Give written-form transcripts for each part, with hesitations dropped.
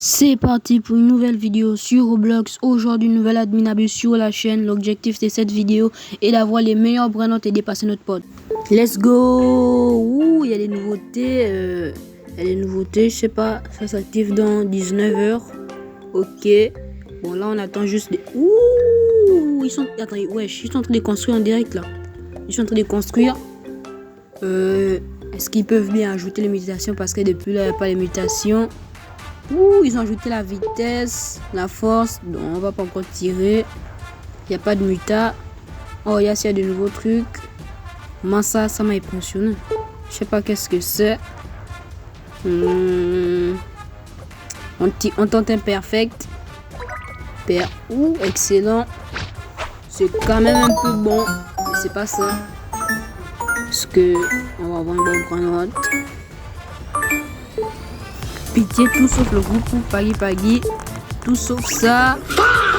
C'est parti pour une nouvelle vidéo sur Roblox. Aujourd'hui, nouvelle admin sur la chaîne. L'objectif de cette vidéo est d'avoir les meilleurs brain rot et dépasser notre pote. Let's go. Ouh, il y a des nouveautés. Je sais pas. Ça s'active dans 19h. Ok. Bon, là, on attend juste des... Ouh, ils sont... Attendez, wesh, ils sont en train de construire en direct, là. Ils sont en train de construire. Est-ce qu'ils peuvent bien ajouter les mutations? Parce que depuis là, il n'y a pas les mutations. Ouh, ils ont ajouté la vitesse, la force. Donc on va pas encore tirer. Il n'y a pas de muta. Oh, il y a de nouveaux trucs. Moi, ça m'a impressionné. Je sais pas qu'est-ce que c'est. On tente imperfect. Ouh, excellent. C'est quand même un peu bon. Mais c'est pas ça. Parce que on va avoir une bonne brain rot. Pitié, tout sauf le groupe Paggy. Tout sauf ça.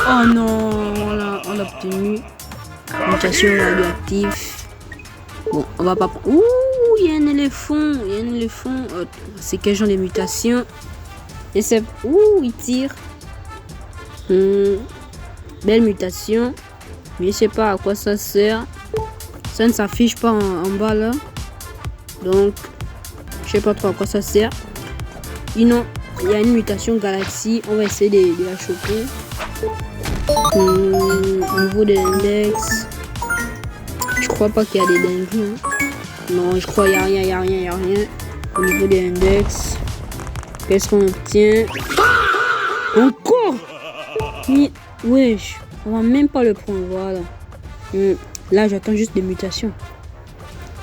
Oh non, on l'a obtenu. Mutation radioactive. Bon, on va pas... Ouh, il y a un éléphant. C'est quel genre de mutation? Et c'est... Ouh, il tire. Belle mutation. Mais je sais pas à quoi ça sert. Ça ne s'affiche pas en bas là. Donc, je sais pas trop à quoi ça sert. Sinon, il y a une mutation galaxie. On va essayer de la choper. Au niveau de l'index, je crois pas qu'il y a des dingueries. Non, je crois qu'il n'y a rien. Au niveau de l'index, qu'est-ce qu'on obtient? Encore? Mais, wesh, on va même pas le prendre. Voilà. Là, j'attends juste des mutations.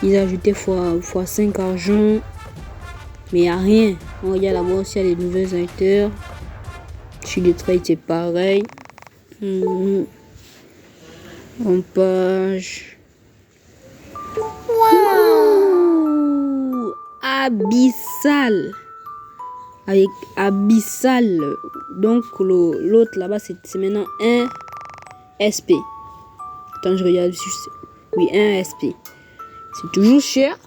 Ils ont ajouté x5 argent. Mais il n'y a rien. On regarde là-bas aussi, il y a des nouvelles acteurs. Sur les traits, c'est pareil. En page. Wow! Abyssal. Avec Abyssal. Donc, l'autre là-bas, c'est maintenant un SP. Attends, je regarde. Oui, un SP. C'est toujours cher.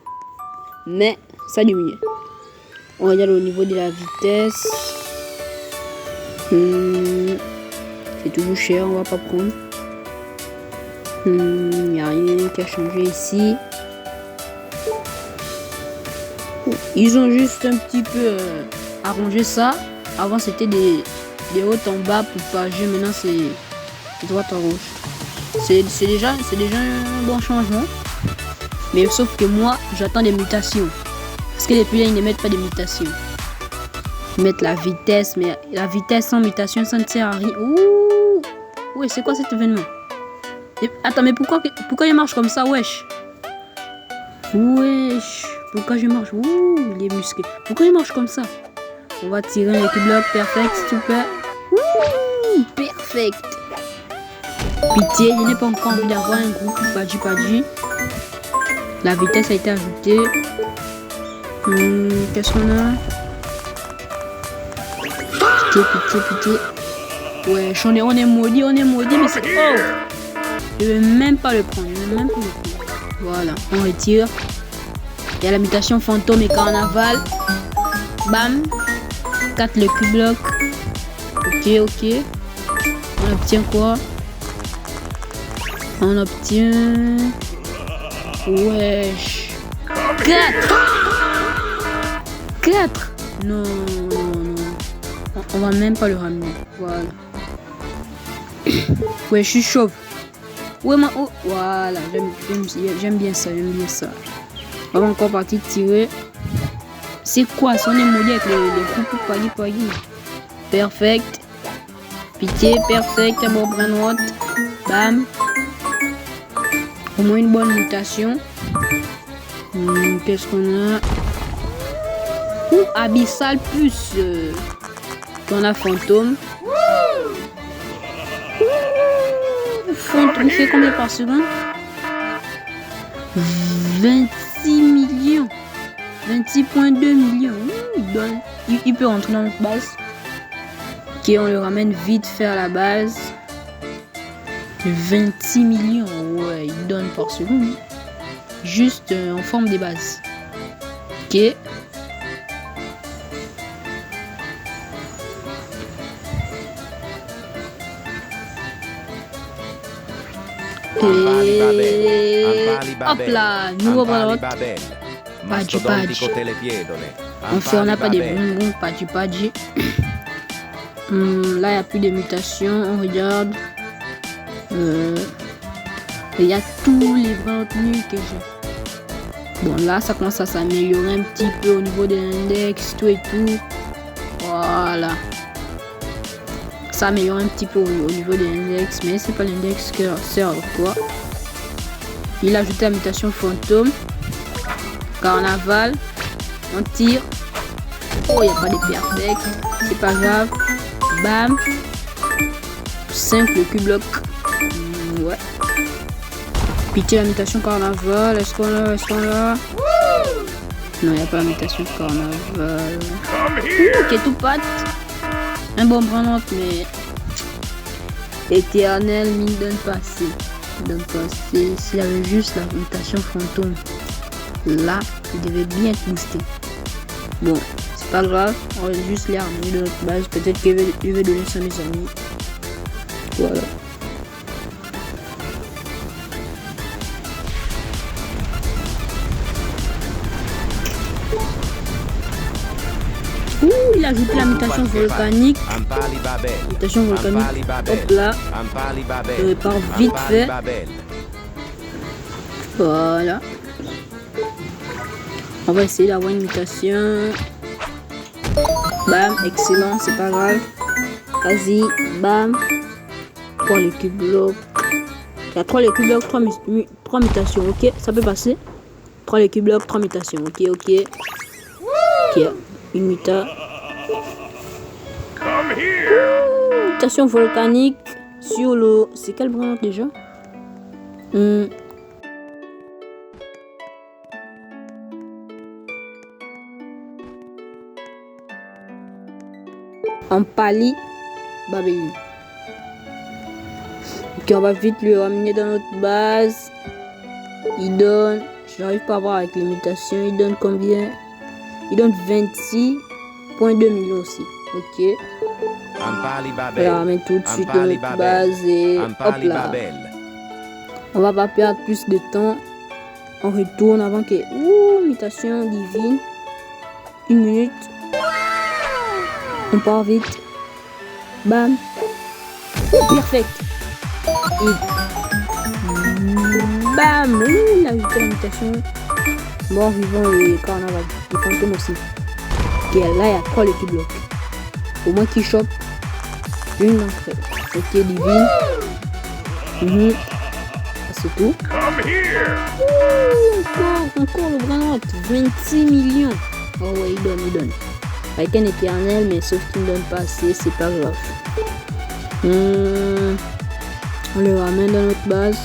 Mais ça diminue. On regarde au niveau de la vitesse. C'est toujours cher, on va pas prendre. Il n'y a rien qui a changé ici. Ils ont juste un petit peu arrangé ça. Avant c'était des hauts en bas pour pager. Maintenant c'est droite en rouge. C'est déjà un bon changement. Mais sauf que moi j'attends des mutations. Parce que depuis là, ils ne mettent pas de mutation. Ils mettent la vitesse, mais la vitesse sans mutation, ça ne sert à rien. Ouh! Ouais, c'est quoi cet événement? Attends, mais pourquoi il marche comme ça, wesh? Wesh! Pourquoi je marche? Ouh, il est musclé. Pourquoi il marche comme ça? On va tirer un bloc perfect, super. Ouh! Perfect! Pitié, je n'ai pas encore envie d'avoir un groupe Paggy. La vitesse a été ajoutée. Qu'est-ce qu'on a? Pitié. Ouais, on est maudit, mais c'est... Oh! Je vais même pas le prendre, Voilà, on retire. Il y a la mutation fantôme et carnaval. Bam! 4 le Q-block. Ok. On obtient quoi? On obtient... Wesh! 4. Non. On va même pas le ramener. Voilà. Ouais, je suis chauve. Ouais, voilà. J'aime bien ça. On va encore partir tirer. C'est quoi? On est maudit avec les coups Paggy. Perfect. Pitié, perfect. Un bon brain rot. Bam. Au moins une bonne mutation. Qu'est-ce qu'on a? Abyssal plus qu'on a fantôme. Fantôme fait combien par seconde? 26 millions. 26,2 millions. Il peut rentrer dans notre base. Ok, on le ramène vite fait à la base. 26 millions. Ouais, il donne par seconde. Juste en forme des bases. Ok. Et hop là, nouveau ballon. Padji. Enfin, on n'a pas de bonbons, Padji. Là, il n'y a plus de mutations. On regarde. Il y a tous les vrais contenus que j'ai. Bon, là, ça commence à s'améliorer un petit peu au niveau de l'index, tout et tout. Voilà. Ça améliore un petit peu au niveau de l'index, mais c'est pas l'index que sert à quoi. Il a ajouté la mutation fantôme. Carnaval. On tire. Oh, il n'y a pas de perfect. C'est pas grave. Bam. 5 le Q-block. Ouais. Pitié la mutation carnaval. Est-ce qu'on l'a? Non, il n'y a pas la mutation carnaval. Ok, tout pâte. Un bon brin mais éternel, mais il donne pas assez. S'il y avait juste la mutation fantôme, là, il devait bien être boosté. Bon, c'est pas grave, on va juste les ramener de notre base. Peut-être que je vais donner ça à mes amis. Voilà. Ouh, il a ajouté la mutation volcanique. Mutation volcanique. Hop là. Je répare vite fait. Voilà. On va essayer d'avoir une mutation. Bam, excellent, c'est pas grave. Vas-y, bam. 3 les cubes blocs. Il y a 3 les cubes blocs, 3 mutations, ok, ça peut passer. 3 les cubes blocs, 3 mutations, ok. Ok, une mutation volcanique sur le... C'est quel brin déjà? En Pali Babeli. Ok, on va vite le ramener dans notre base. Il donne... Je n'arrive pas à voir avec les mutations. Il donne combien? Il donne 26,2 millions aussi. Ok. On la ramène tout de suite dans notre base et hop là. On va pas perdre plus de temps. On retourne avant que... Ouh, mutation divine. 1 minute. On part vite. Bam. Perfect. Et... Bam. Il a ajouté la mutation. Mort vivant et carnaval. Et fantôme aussi. Ok, là il y a 3 les cubes blocs. Au moins qu'il chope une d'entre elles. Ok, divine. C'est tout. Encore le grand 26 millions. Oh ouais, il donne. Avec un éternel, mais sauf qu'il ne donne pas assez, c'est pas grave. On le ramène dans notre base.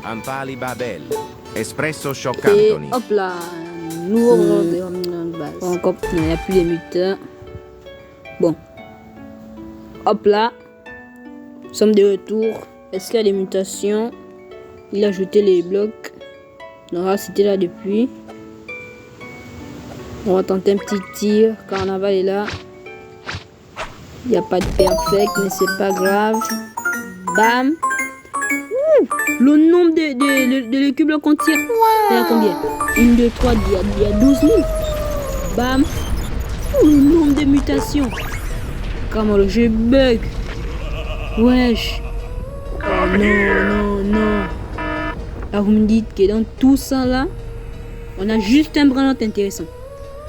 Ampali Babel. Espresso Shock Et Anthony. hop là, nouveau de notre base. Encore, il n'y a plus les mutants. Bon. Hop là. Nous sommes de retour. Est-ce qu'il y a des mutations? Il a ajouté les blocs. Non, c'était là depuis. On va tenter un petit tir. Carnaval est là. Il n'y a pas de perfect, mais c'est pas grave. Bam. Le nombre de cubes blocs qu'on tire. Il y a combien? 1, 2, 3, il y a 12 000. Bam. Le nombre de mutations. Comment le jeu bug. Wesh. Oh non. Là vous me dites que dans tout ça là, on a juste un brin intéressant.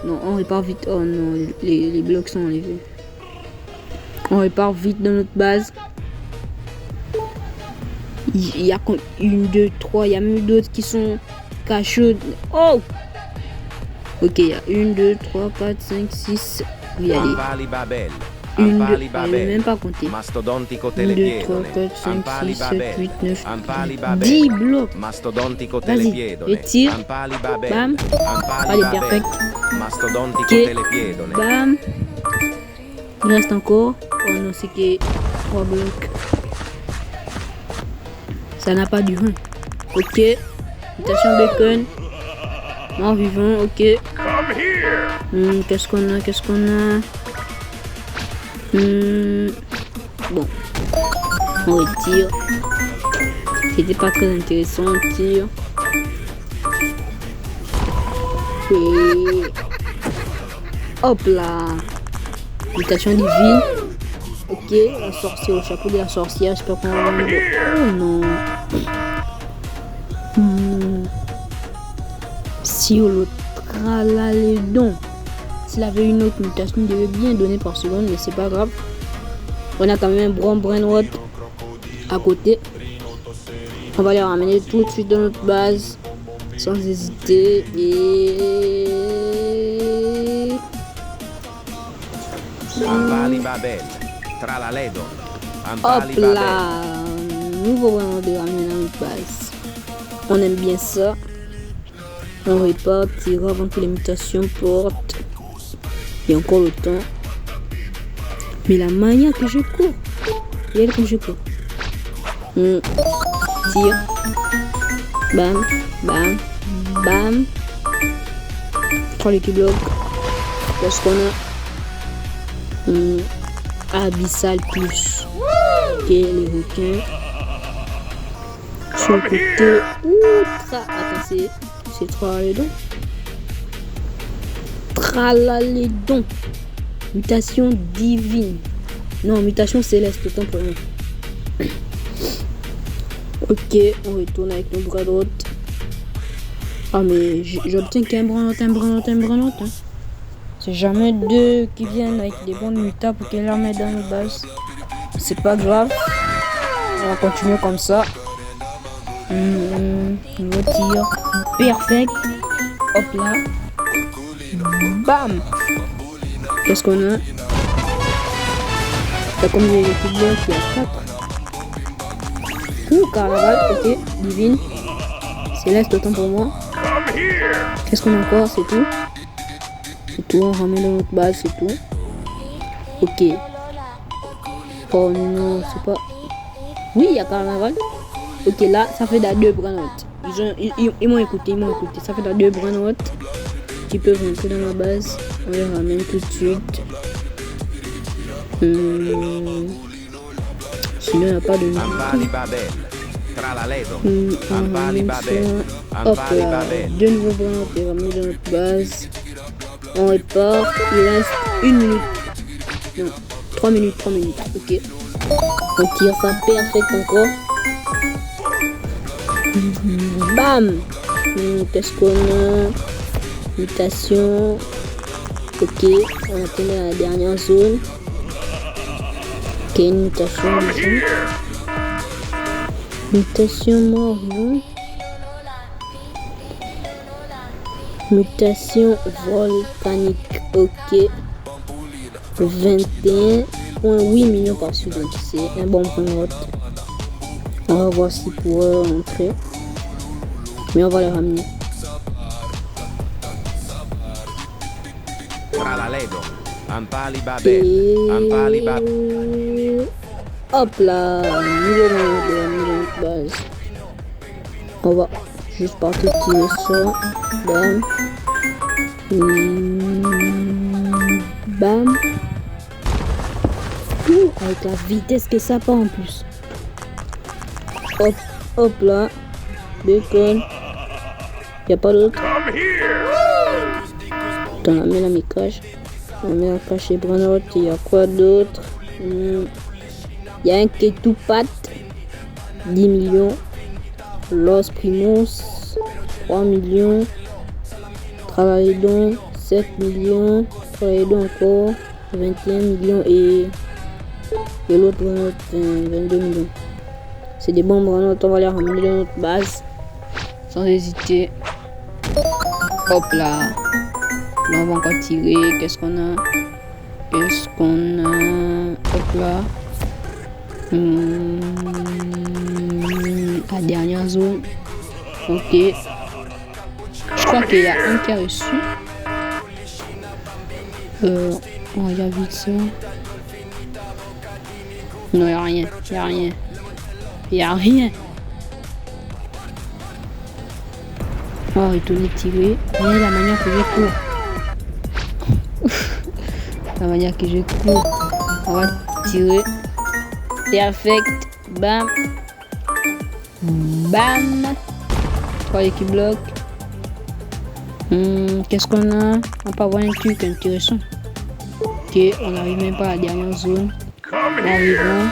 Non, on répare vite. Oh non, les blocs sont enlevés. On répare vite dans notre base. Il y a 1, 2, 3, il y a même d'autres qui sont cachés. Oh! Ok, il y a 1, 2, 3, 4, 5, 6. Regardez. 1, 2, je ne vais même pas compter. 1, 2, 3, 4, 5, 6, 7, 8, 9, 10 blocs. Vas-y, je tire. Bam. Pas de perfect. Ok. Bam. Il reste encore. Oh non, c'est que 3 blocs. Ça n'a pas du 1. Ok. Mutation bacon. Mort vivant, ok. Qu'est-ce qu'on a? Bon. On retire. C'était pas très intéressant, on tire. Et... hop là. Mutation divine. Ok, la sorcière, au chapeau de la sorcière, j'espère qu'on va voir. Oh non. Si on le tralalédon. S'il avait une autre mutation, il devait bien donner par seconde, mais c'est pas grave. On a quand même un Brainrot à côté. On va les ramener tout de suite dans notre base, sans hésiter. Et... Ampali Babel. Tralaledo. hop Ampali Babel. là. Nouveau Brainrot de ramener dans notre base. On aime bien ça. On répare, tire avant que les mutations portent. Il y a encore le temps. Mais la manière que je cours. Regarde comme je cours. Tire. Bam. Bam. Bam. 3 Lucky Block. Qu'est-ce qu'on a? Abyssal plus. Ok, les requins. Sur le côté. Outra. Attends, c'est Tralalédon. Tralalédon. Mutation divine. Non, mutation céleste, autant pour moi. Ok, on retourne avec nos bras droits. Ah, mais j'obtiens qu'un Brainrot. Hein. C'est jamais deux qui viennent avec des bonnes mutas pour qu'elles la mettent dans nos bases. C'est pas grave. On va continuer comme ça. Nouveau tir. Perfect. Hop là. Bam. Qu'est-ce qu'on a? T'as combien de petits blocs? Il y a 4. Carnaval, ok. Divine. Céleste, autant pour moi. Qu'est-ce qu'on a encore? C'est tout. C'est tout, on ramène dans notre base, c'est tout. Ok. Oh non, c'est pas... oui, il y a Carnaval. Ok, là, ça fait 2 Brainrot. Ils m'ont écouté. Ça fait 2 Brainrot qui peuvent rentrer dans la base. On les ramène tout de suite. Sinon, il n'y a pas de... Ampali Babel. Tralaledo. Ampali Babel. Hop Ampali là, Babel. 2 nouveaux Brainrot et ramenés dans notre base. On répare. Il reste 1 minute. Non, 3 minutes. Ok. On tire ça perfect encore. Bam. Qu'est-ce qu'on a? Mutation. Ok. On atteint la dernière zone. Ok, une mutation ici. Mutation mort. Mutation volcanique. Ok. 21,8 millions par seconde. C'est un bon Brainrot. On va voir s'il pourrait entrer. Mais on va le ramener. Tralaledo. Ampali Babel. Ampali Babel. Hop là. Nouveau Brainrot de la base. On va juste partir tirer ça. Bam. Bam. Avec la vitesse que ça part en plus. Hop là. Bacon. Y a pas d'autre. Attends, on met la mi-cache. On met la cache et Brainrot. Il y a quoi d'autre? Il y a un Ketupat. 10 millions. Los Primos. 3 millions. Tralalédon. 7 millions. Tralalédon encore. 21 millions. Et l'autre Brainrot. 22 millions. C'est des bons Brainrot, on va les ramener dans notre base sans hésiter. Hop là. Là on va encore tirer. Qu'est-ce qu'on a? Hop là. La dernière zone. Ok. Je crois qu'il y a un qui a reçu. On regarde vite ça. Non, il n'y a rien. Il n'y a rien. Oh, retourner tirer. Mais la manière que je cours. La manière que je cours. On va tirer. Perfect. Bam. Bam. 3 équipes blocs. Qu'est-ce qu'on a? On peut avoir un truc intéressant. Ok, on n'arrive même pas à la dernière zone. Arrivons.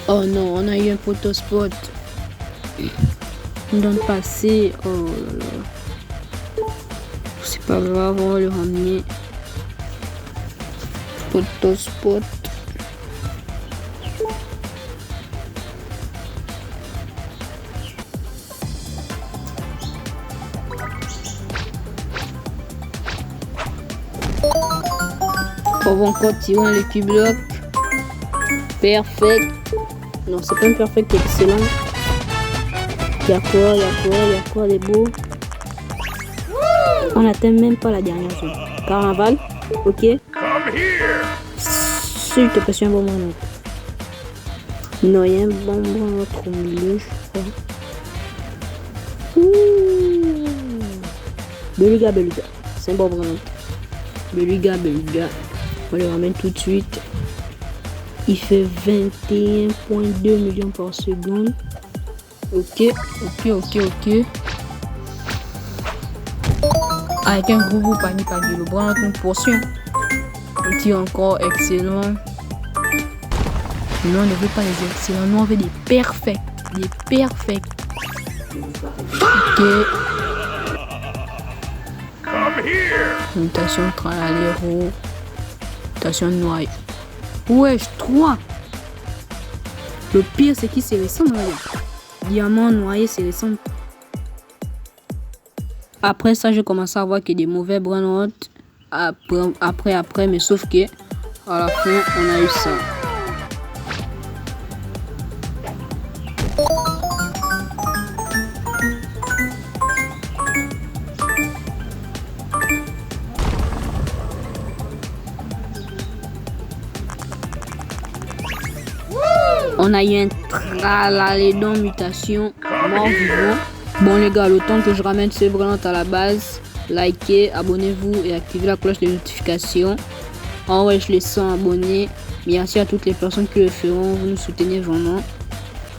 Oh non, on a eu un potospot. On donne passer. Oh là là. C'est pas grave, on va le ramener. Potospot. On va encore tirer un Lucky Block. Perfect. Non, c'est pas un perfect excellent. Il y a quoi les beaux. On n'atteint même pas la dernière zone. Carnaval, ok. S'il te plaît, c'est un bon moment. Non, il y a un bon moment au milieu, je crois. Beluga. C'est un bon moment. Beluga. On le ramène tout de suite. Il fait 21,2 millions par seconde. Ok. Avec un gros panier. Le bras dans une portion. Un tir encore excellent. Non, on ne veut pas les excellents. Nous, on veut des perfects. Ok. Mutation tralero. Mutation noyau. Wesh, 3. Le pire, c'est qu'il s'est récent, regarde. Diamant noyé, c'est récent. Après ça, j'ai commencé à voir que des mauvais brandouts. Après, mais sauf que à la fin, on a eu ça. On a eu un tralalédon mutation mort vivant. Bon les gars, le temps que je ramène ce brand à la base, likez, abonnez-vous et activez la cloche de notification. En vrai, je les sens abonnés. Merci à toutes les personnes qui le feront, vous nous soutenez vraiment.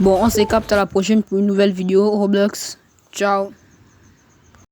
Bon, on se capte à la prochaine pour une nouvelle vidéo Roblox. Ciao.